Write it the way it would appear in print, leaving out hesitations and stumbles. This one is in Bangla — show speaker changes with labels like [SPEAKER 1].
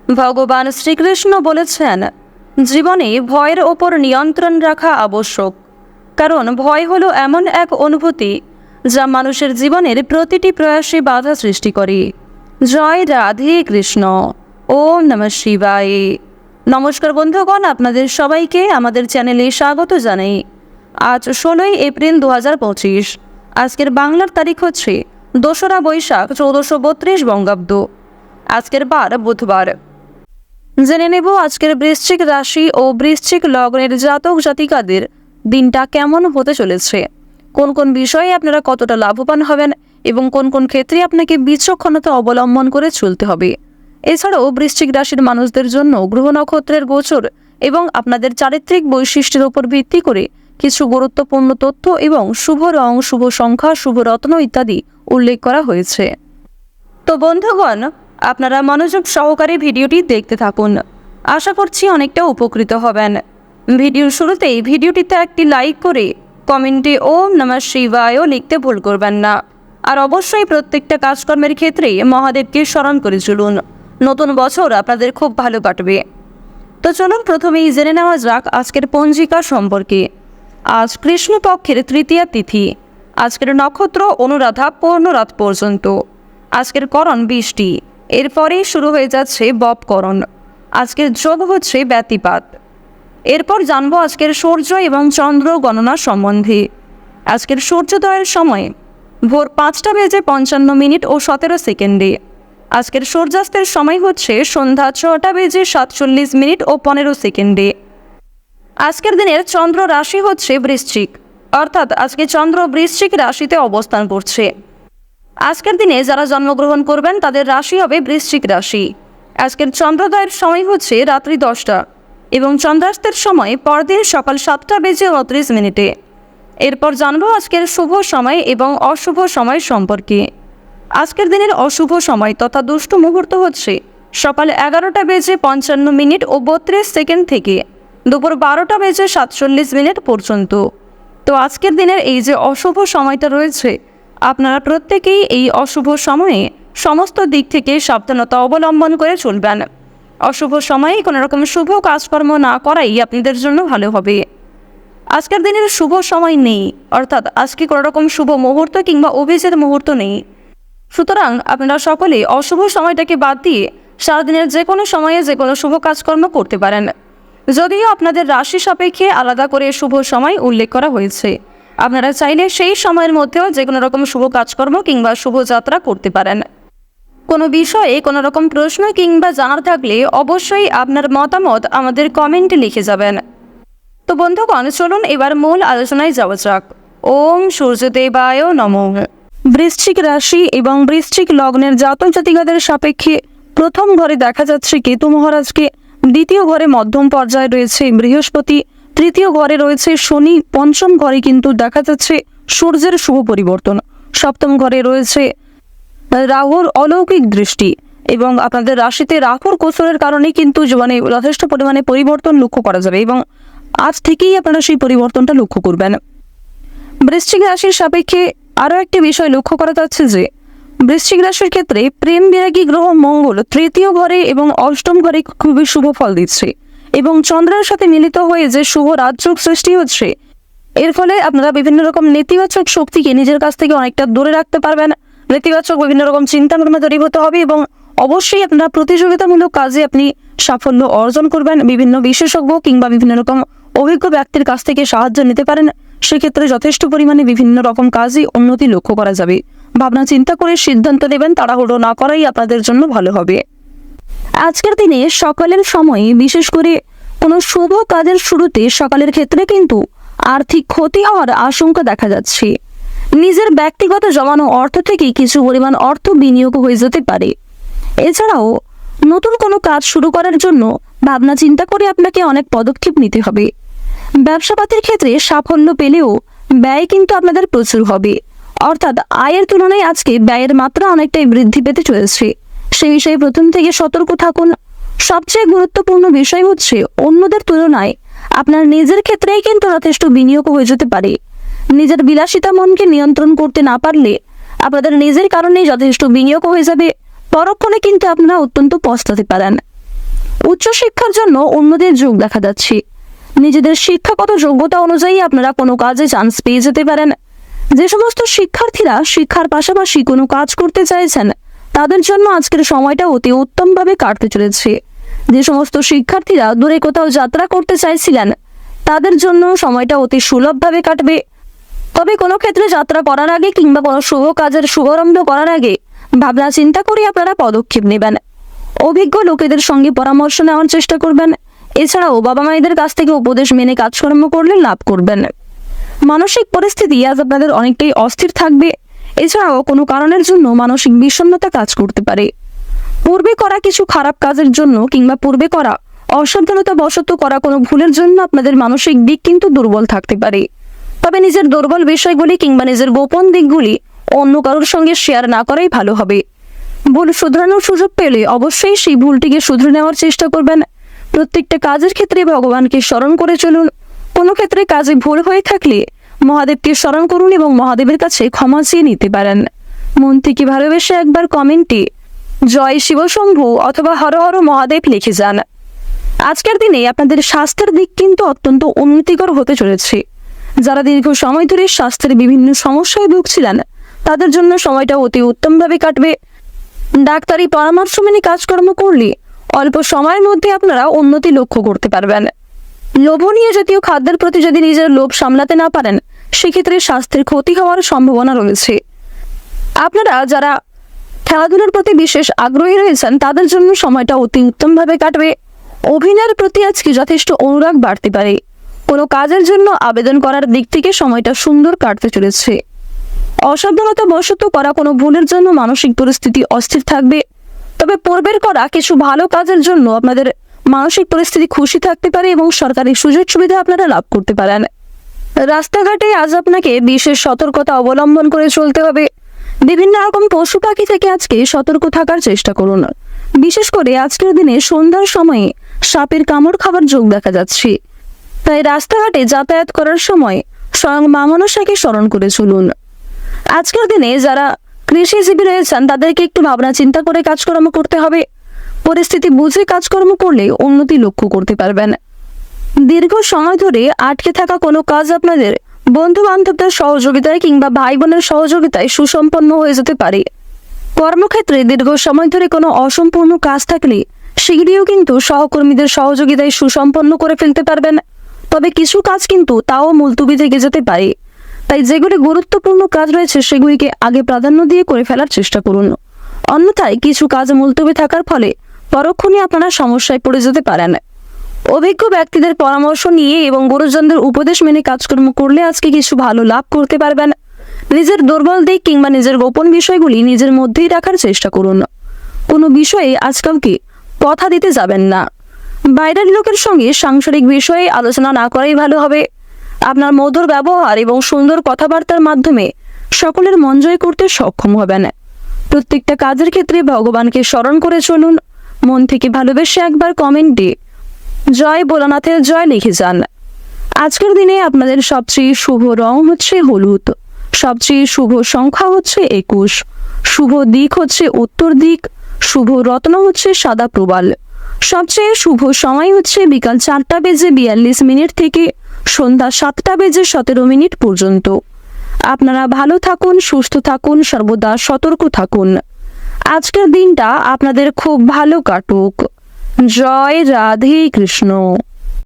[SPEAKER 1] ভগবান শ্রীকৃষ্ণ বলেছেন, জীবনে ভয়ের ওপর নিয়ন্ত্রণ রাখা আবশ্যক, কারণ ভয় হলো এমন এক অনুভূতি যা মানুষের জীবনের প্রতিটি প্রয়াসে বাধা সৃষ্টি করে। জয় রাধে কৃষ্ণ। ওম নমঃ শিবায়। নমস্কার বন্ধুগণ, আপনাদের সবাইকে আমাদের চ্যানেলে স্বাগত জানাই। আজ 16ই এপ্রিল 2025। আজকের বাংলার তারিখ হচ্ছে 2রা বৈশাখ 1432 বঙ্গাব্দ। আজকের বার বুধবার। জেনে নেব আজকের বৃশ্চিক রাশি ও বৃশ্চিক লগ্নের জাতক জাতিকাদের দিনটা কেমন হতে চলেছে, কোন কোন বিষয়ে আপনারা কতটা লাভবান হবেন এবং কোন কোন ক্ষেত্রে আপনাকে বিচক্ষণতা অবলম্বন করে চলতে হবে। এছাড়াও বৃশ্চিক রাশির মানুষদের জন্য গ্রহ নক্ষত্রের গোচর এবং আপনাদের চারিত্রিক বৈশিষ্ট্যের উপর ভিত্তি করে কিছু গুরুত্বপূর্ণ তথ্য এবং শুভ রং, শুভ সংখ্যা, শুভ রত্ন ইত্যাদি উল্লেখ করা হয়েছে। তো বন্ধুগণ, আপনারা মনোযোগ সহকারে ভিডিওটি দেখতে থাকুন। আশা করছি অনেকটা উপকৃত হবেন। ভিডিওর শুরুতেই ভিডিওটিতে একটি লাইক করে কমেন্টে ওম নমঃ শিবায় লিখতে ভুল করবেন না। আর অবশ্যই প্রত্যেকটা কাজকর্মের ক্ষেত্রে মহাদেবকে স্মরণ করে চলুন। নতুন বছর আপনাদের খুব ভালো কাটবে। তো চলুন প্রথমেই জেনে নেওয়া যাক আজকের পঞ্জিকা সম্পর্কে। আজ কৃষ্ণপক্ষের তৃতীয়া তিথি। আজকের নক্ষত্র অনুরাধা পূর্ণরাত পর্যন্ত। আজকের করণ বৃষ্টি, এরপরেই শুরু হয়ে যাচ্ছে বপকরণ। আজকের যোগ হচ্ছে ব্যতিপাত। এরপর জানবো আজকের সূর্য এবং চন্দ্র গণনা সম্বন্ধে। আজকের সূর্যোদয়ের সময় ভোর 5:55 ও 17 সেকেন্ডে। আজকের সূর্যাস্তের সময় হচ্ছে সন্ধ্যা 6:47 ও 15 সেকেন্ডে। আজকের দিনের চন্দ্র রাশি হচ্ছে বৃশ্চিক, অর্থাৎ আজকে চন্দ্র বৃশ্চিক রাশিতে অবস্থান করছে। আজকের দিনে যারা জন্মগ্রহণ করবেন তাদের রাশি হবে বৃশ্চিক রাশি। আজকের চন্দ্রোদয়ের সময় হচ্ছে রাত্রি 10টা এবং চন্দ্রাস্তের সময় পরদিন সকাল 7:29। এরপর জানবো আজকের শুভ সময় এবং অশুভ সময় সম্পর্কে। আজকের দিনের অশুভ সময় তথা দুষ্ট মুহূর্ত হচ্ছে সকাল 11:55 ও 32 সেকেন্ড থেকে দুপুর 12:47 পর্যন্ত। তো আজকের দিনের এই যে অশুভ সময়টা রয়েছে, আপনারা প্রত্যেকেই এই অশুভ সময়ে সমস্ত দিক থেকে সাবধানতা অবলম্বন করে চলবেন। অশুভ সময়ে কোনো রকম শুভ কাজকর্ম না করাই আপনাদের জন্য ভালো হবে। আজকের দিনের শুভ সময় নেই, অর্থাৎ আজকে কোনো রকম শুভ মুহূর্ত কিংবা অভিজিৎ মুহূর্ত নেই। সুতরাং আপনারা সকলে অশুভ সময়টাকে বাদ দিয়ে সারাদিনের যে কোনো সময়ে যে কোনো শুভ কাজকর্ম করতে পারেন। যদিও আপনাদের রাশি সাপেক্ষে আলাদা করে শুভ সময় উল্লেখ করা হয়েছে, আপনারা চাইলে সেই সময়ের মধ্যেও যে কোনো রকম শুভ কাজকর্ম কিংবা শুভ যাত্রা করতে পারেন। কোনো বিষয়ে কোনো রকম প্রশ্ন কিংবা জানার থাকলে অবশ্যই আপনার মতামত আমাদের কমেন্টে লিখে যাবেন। তো বন্ধুগণ, চলুন এবার মূল আলোচনায় যাওয়া যাক। ওম সূর্যদেবায় নমঃ। বৃশ্চিক রাশি এবং বৃশ্চিক লগ্নের জাতক জাতিকাদের সাপেক্ষে প্রথম ঘরে দেখা যাচ্ছে কেতু মহারাজকে, দ্বিতীয় ঘরে মধ্যম পর্যায়ে রয়েছে বৃহস্পতি, তৃতীয় ঘরে রয়েছে শনি, পঞ্চম ঘরে কিন্তু দেখা যাচ্ছে সূর্যের শুভ পরিবর্তন, সপ্তম ঘরে রয়েছে রাহুর অলৌকিক দৃষ্টি এবং আপনাদের রাশিতে রাহুর গোচরের কারণে কিন্তু জীবনে যথেষ্ট পরিমাণে পরিবর্তন লক্ষ্য করা যাবে এবং আজ থেকেই আপনারা সেই পরিবর্তনটা লক্ষ্য করবেন। বৃশ্চিক রাশির সাপেক্ষে আরও একটি বিষয় লক্ষ্য করা যাচ্ছে যে বৃশ্চিক রাশির ক্ষেত্রে প্রেম বিরাগী গ্রহ মঙ্গল তৃতীয় ঘরে এবং অষ্টম ঘরে খুবই শুভ ফল দিচ্ছে এবং চন্দ্রের সাথে মিলিত হয়ে যে শুভ রাজযোগ সৃষ্টি হচ্ছে, এর ফলে আপনারা বিভিন্ন রকম নেতিবাচক শক্তিকে নিজের কাছ থেকে অনেকটা দূরে রাখতে পারবেন। নেতিবাচক বিভিন্ন রকম চিন্তা ভাবনা তৈরি হতে হবে এবং অবশ্যই আপনারা প্রতিযোগিতামূলক কাজে আপনি সাফল্য অর্জন করবেন। বিভিন্ন বিশেষজ্ঞ কিংবা বিভিন্ন রকম অভিজ্ঞ ব্যক্তির কাছ থেকে সাহায্য নিতে পারেন। সেক্ষেত্রে যথেষ্ট পরিমাণে বিভিন্ন রকম কাজে উন্নতি লক্ষ্য করা যাবে। ভাবনা চিন্তা করে সিদ্ধান্ত নেবেন, তাড়াহুড়ো না করাই আপনাদের জন্য ভালো হবে। আজকের দিনে সকালের সময়ে বিশেষ করে কোনো শুভ কাজের শুরুতে সকালের ক্ষেত্রে কিন্তু আর্থিক ক্ষতি হওয়ার আশঙ্কা দেখা যাচ্ছে। নিজের ব্যক্তিগত জমানো অর্থ থেকে কিছু পরিমাণ অর্থ বিনিয়োগ হয়ে যেতে পারে। এছাড়াও নতুন কোনো কাজ শুরু করার জন্য ভাবনা চিন্তা করে আপনাকে অনেক পদক্ষেপ নিতে হবে। ব্যবসাপাতির ক্ষেত্রে সাফল্য পেলেও ব্যয় কিন্তু আপনাদের প্রচুর হবে, অর্থাৎ আয়ের তুলনায় আজকে ব্যয়ের মাত্রা অনেকটাই বৃদ্ধি পেতে চলেছে। সেই বিষয়ে প্রথম থেকে সতর্ক থাকুন। সবচেয়ে গুরুত্বপূর্ণ বিষয় হচ্ছে অন্যদের তুলনায় আপনার নিজের ক্ষেত্রেই কিন্তু যথেষ্ট বিনিয়োগ হয়ে যেতে পারে। নিজের বিলাসিতা মনকে নিয়ন্ত্রণ করতে না পারলে আপনাদের নিজের কারণেই যথেষ্ট বিনিয়োগ হয়ে যাবে, পরক্ষণে কিন্তু আপনারা অত্যন্ত পস্তাতে পারেন। উচ্চশিক্ষার জন্য উন্নতির যোগ দেখা যাচ্ছে। নিজেদের শিক্ষাগত যোগ্যতা অনুযায়ী আপনারা কোনো কাজে চান্স পেয়ে যেতে পারেন। যে সমস্ত শিক্ষার্থীরা শিক্ষার পাশাপাশি কোনো কাজ করতে চাইছেন তাদের জন্য আজকের সময়টা অতি উত্তমভাবে কাটতে চলেছে। যে সমস্ত শিক্ষার্থীরা দূরে কোথাও যাত্রা করতে চাইছিলেন তাদের জন্য সময়টা অতি সুলভভাবে কাটবে। তবে কোনো ক্ষেত্রে যাত্রা করার আগে কিংবা কোনো শুভ কাজের শুভারম্ভ করার আগে ভাবনা চিন্তা করে আপনারা পদক্ষেপ নেবেন। অভিজ্ঞ লোকেদের সঙ্গে পরামর্শ নেওয়ার চেষ্টা করবেন। এছাড়াও বাবা মায়েদের কাছ থেকে উপদেশ মেনে কাজকর্ম করলে লাভ করবেন। মানসিক পরিস্থিতি আজ আপনাদের অনেকটাই অস্থির থাকবে। এছাড়াও কোনো কারণের জন্য মানসিক বিষণ্ণতা কাজ করতে পারে। পূর্বে করা কিছু খারাপ কাজের জন্য কিংবা পূর্বে করা অসাবধানতা বশত করা কোনো ভুলের জন্য আপনাদের মানসিক দিক কিন্তু দুর্বল থাকতে পারে। তবে নিজের দুর্বল বিষয়গুলি কিংবা নিজের গোপন দিকগুলি অন্য কারোর সঙ্গে শেয়ার না করাই ভালো হবে। ভুল শুধরানোর সুযোগ পেলে অবশ্যই সেই ভুলটিকে শুধরে নেওয়ার চেষ্টা করবেন। প্রত্যেকটা কাজের ক্ষেত্রে ভগবানকে স্মরণ করে চলুন। কোনো ক্ষেত্রে কাজে ভুল হয়ে থাকলে মহাদেবকে স্মরণ করুন এবং মহাদেবের কাছে ক্ষমা চেয়ে নিতে পারেন। মন থেকে ভালোবেসে একবার কমেন্টে জয় শিবশম্ভু অথবা হর হর মহাদেব লিখে যান। আজকের দিনে আপনাদের স্বাস্থ্যের দিক কিন্তু অত্যন্ত উন্নতিকর হতে চলেছে। যারা দীর্ঘ সময় ধরে স্বাস্থ্যের বিভিন্ন সমস্যায় ভুগছিলেন তাদের জন্য সময়টা অতি উত্তমভাবে কাটবে। ডাক্তারি পরামর্শ মেনে কাজকর্ম করলে অল্প সময়ের মধ্যে আপনারা উন্নতি লক্ষ্য করতে পারবেন। লোভনীয় জাতীয় খাদ্যের প্রতি যদি নিজের লোভ সামলাতে না পারেন সেক্ষেত্রে স্বাস্থ্যের ক্ষতি হওয়ার সম্ভাবনা রয়েছে। আপনারা যারা খেলাধুলার প্রতি বিশেষ আগ্রহী রয়েছেন তাদের জন্য সময়টা অতি উত্তমভাবে কাটবে। অভিনয়ের প্রতি আজকে যথেষ্ট অনুরাগ বাড়তে পারে। কোনো কাজের জন্য আবেদন করার দিক থেকে সময়টা সুন্দর কাটতে চলেছে। অসাবধানতা বশত করা কোনো ভুলের জন্য মানসিক পরিস্থিতি অস্থির থাকবে। তবে পূর্বের করা কিছু ভালো কাজের জন্য আপনাদের মানসিক পরিস্থিতি খুশি থাকতে পারে এবং সরকারি সুযোগ সুবিধা আপনারা লাভ করতে পারেন। রাস্তাঘাটে আজ আপনাকে বিশেষ সতর্কতা অবলম্বন করে চলতে হবে। বিভিন্ন রকম পশু পাখি থেকে আজকে সতর্ক থাকার চেষ্টা করুন। বিশেষ করে আজকের দিনে সন্ধ্যার সময়ে সাপের কামড় খাবার যোগ দেখা যাচ্ছে। তাই রাস্তাঘাটে যাতায়াত করার সময় স্বয়ং মা মনসাকে স্মরণ করে চলুন। আজকের দিনে যারা কৃষিজীবী রয়েছেন তাদেরকে একটু ভাবনা চিন্তা করে কাজকর্ম করতে হবে। পরিস্থিতি বুঝে কাজকর্ম করলে উন্নতি লক্ষ্য করতে পারবেন। দীর্ঘ সময় ধরে আটকে থাকা কোনো কাজ আপনাদের বন্ধু বান্ধবদের সহযোগিতায় কিংবা ভাই বোনের সহযোগিতায় সুসম্পন্ন হয়ে যেতে পারে। কর্মক্ষেত্রে দীর্ঘ সময় ধরে কোনো অসম্পূর্ণ কাজ থাকলে সেগুলিও কিন্তু সহকর্মীদের সহযোগিতায় সুসম্পন্ন করে ফেলতে পারবেন। তবে কিছু কাজ কিন্তু তাও মুলতুবি থেকে যেতে পারে। তাই যেগুলি গুরুত্বপূর্ণ কাজ রয়েছে সেগুলিকে আগে প্রাধান্য দিয়ে করে ফেলার চেষ্টা করুন। অন্যথায় কিছু কাজ মুলতুবি থাকার ফলে পরক্ষণে আপনারা সমস্যায় পড়ে যেতে পারেন। অভিজ্ঞ ব্যক্তিদের পরামর্শ নিয়ে এবং গুরুজনদের উপদেশ মেনে কাজকর্ম করলে আজকে কিছু ভালো লাভ করতে পারবেন। নিজের দুর্বল দিক কিংবা নিজের গোপন বিষয়গুলি নিজের মধ্যেই রাখার চেষ্টা করুন। কোনো বিষয়ে আজকালকে কথা দিতে যাবেন না। বাইরের লোকের সঙ্গে সাংসারিক বিষয়ে আলোচনা না করাই ভালো হবে। আপনার মধুর ব্যবহার এবং সুন্দর কথাবার্তার মাধ্যমে সকলের মন জয় করতে সক্ষম হবেন। প্রত্যেকটা কাজের ক্ষেত্রে ভগবানকে স্মরণ করে চলুন। মন থেকে ভালোবেসে একবার কমেন্টে জয় ভোলানাথের জয় লিখে যান। আজকের দিনে আপনাদের সবচেয়ে শুভ রং হচ্ছে হলুদ, সবচেয়ে শুভ সংখ্যা হচ্ছে 21, শুভ দিক হচ্ছে উত্তর দিক, শুভ রত্ন হচ্ছে সাদা প্রবাল, সবচেয়ে শুভ সময় হচ্ছে বিকাল 4:42 থেকে সন্ধ্যা 7:17 পর্যন্ত। আপনারা ভালো থাকুন, সুস্থ থাকুন, সর্বদা সতর্ক থাকুন। আজকের দিনটা আপনাদের খুব ভালো কাটুক। জয় রাধে কৃষ্ণ।